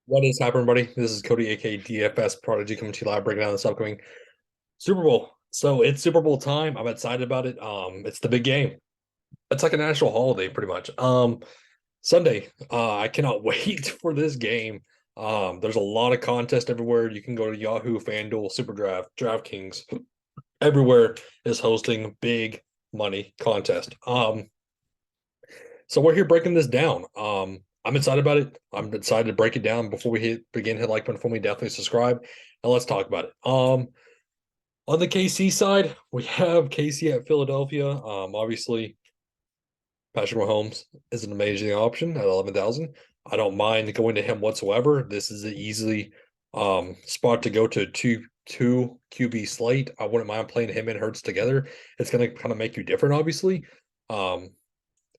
What is happening, everybody? This is Cody, aka DFS Prodigy, coming to you live, breaking down this upcoming Super Bowl. So it's Super Bowl time. I'm excited about it. It's the big game. It's like a national holiday, pretty much. Sunday. I cannot wait for this game. There's a lot of contest everywhere. You can go to Yahoo, FanDuel, SuperDraft, DraftKings. Everywhere is hosting big money contest. So we're here breaking this down. I'm excited about it. I'm excited to break it down before we hit like button for me. Definitely subscribe and let's talk about it. On the KC side, we have KC at Philadelphia. Obviously, Patrick Mahomes is an amazing option at 11,000. I don't mind going to him whatsoever. This is an easily spot to go to two QB slate. I wouldn't mind playing him and Hurts together. It's going to kind of make you different, obviously. Um,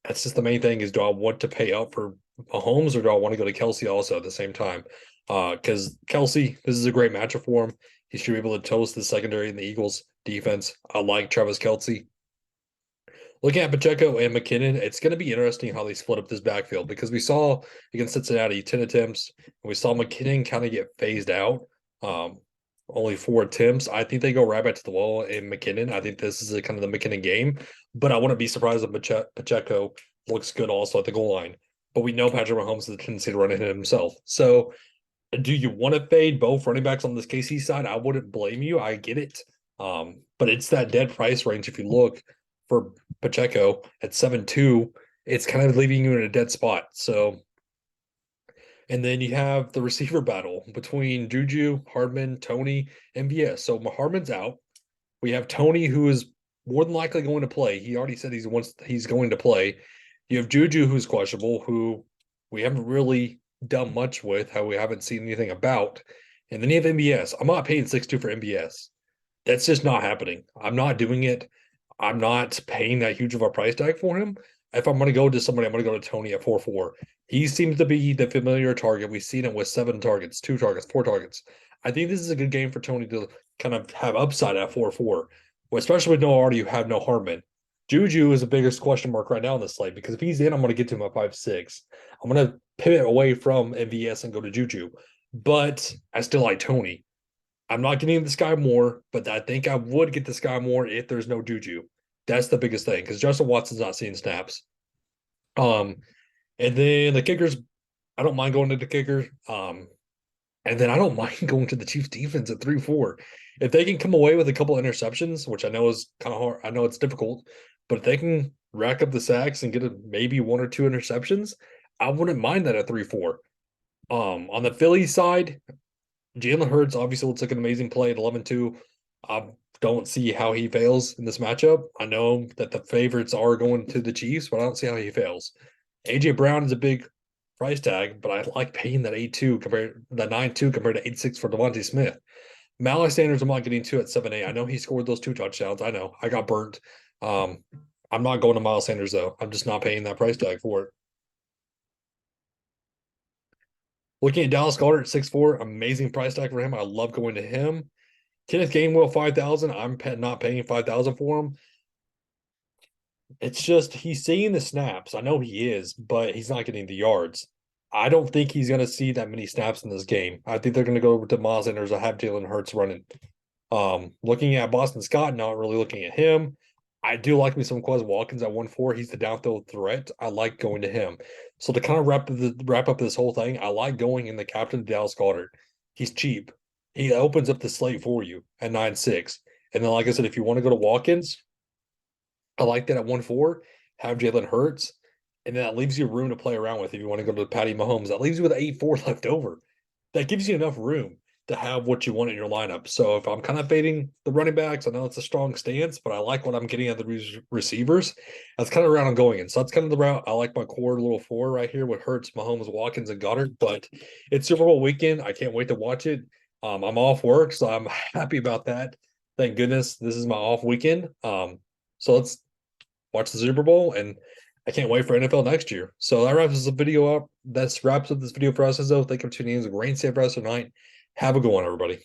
that's just the main thing is do I want to pay up for Mahomes or do I want to go to Kelsey also at the same time? Because Kelsey, this is a great matchup for him. He should be able to toast the secondary in the Eagles defense. I like Travis Kelsey. Looking at Pacheco and McKinnon, it's going to be interesting how they split up this backfield because we saw against Cincinnati 10 attempts, and we saw McKinnon kind of get phased out. Um, only 4 attempts. I think they go right back to the wall in McKinnon. I think this is a kind of the McKinnon game, but I wouldn't be surprised if Pacheco looks good also at the goal line. But we know Patrick Mahomes has a tendency to run it himself. So do you want to fade both running backs on this KC side? I wouldn't blame you. I get it. But it's that dead price range. If you look for Pacheco at 7.2, it's kind of leaving you in a dead spot. So, and then you have the receiver battle between Juju, Hardman, Tony, and BS. So Hardman's out. We have Tony, who is more than likely going to play. He already said he's going to play. You have Juju, who's questionable, who we haven't really done much with, how we haven't seen anything about. And then you have MBS. I'm not paying 6.2 for MBS. That's just not happening. I'm not doing it. I'm not paying that huge of a price tag for him. If I'm going to go to somebody, I'm going to go to Tony at 4.4. He seems to be the familiar target. We've seen him with 7 targets, 2 targets, 4 targets. I think this is a good game for Tony to kind of have upside at 4.4, well, especially with no already you have no Harmon. Juju is the biggest question mark right now in the slate because if he's in, I'm going to get to him at 5.6. I'm going to pivot away from MVS and go to Juju, but I still like Tony. I'm not getting this guy more, but I think I would get this guy more if there's no Juju. That's the biggest thing because Justin Watson's not seeing snaps. Um, and then the kickers, I don't mind going to the kicker. And then I don't mind going to the Chiefs defense at 3-4. If they can come away with a couple interceptions, which I know is kind of hard, I know it's difficult, but if they can rack up the sacks and get maybe 1 or 2 interceptions, I wouldn't mind that at 3-4. On the Philly side, Jalen Hurts obviously looks like an amazing play at 11-2. I don't see how he fails in this matchup. I know that the favorites are going to the Chiefs, but I don't see how he fails. AJ Brown is a big price tag, but I like paying that 8.2 compared that 9.2 compared to 8.6 for Devontae Smith. Miles Sanders, I'm not getting 2 at 7.8. I know he scored those 2 touchdowns. I know I got burnt. I'm not going to Miles Sanders though. I'm just not paying that price tag for it. Looking at Dallas Goedert at 6.4, amazing price tag for him. I love going to him. Kenneth Gainwell 5,000. I'm not paying 5,000 for him. It's just he's seeing the snaps. I know he is, but he's not getting the yards. I don't think he's going to see that many snaps in this game. I think they're going to go over to Miles Sanders or have Jalen Hurts running. Looking at Boston Scott, not really looking at him. I do like me some Quez Watkins at 1.4. He's the downfield threat. I like going to him. So to kind of wrap up this whole thing, I like going in the captain Dallas Goedert. He's cheap. He opens up the slate for you at 9.6. And then, like I said, if you want to go to Watkins, I like that at 1.4. Have Jalen Hurts, and then that leaves you room to play around with if you want to go to Patty Mahomes. That leaves you with 8.4 left over. That gives you enough room to have what you want in your lineup. So if I'm kind of fading the running backs, I know it's a strong stance, but I like what I'm getting at the receivers. That's kind of the route I'm going in. So that's kind of the route. I like my core little 4 right here with Hurts, Mahomes, Watkins, and Goddard. But it's Super Bowl weekend. I can't wait to watch it. I'm off work, so I'm happy about that. Thank goodness this is my off weekend. So let's watch the Super Bowl, and I can't wait for NFL next year. So that wraps this video up. That wraps up this video for us. As though, thank you for tuning in. It was a great day for us tonight. Have a good one, everybody.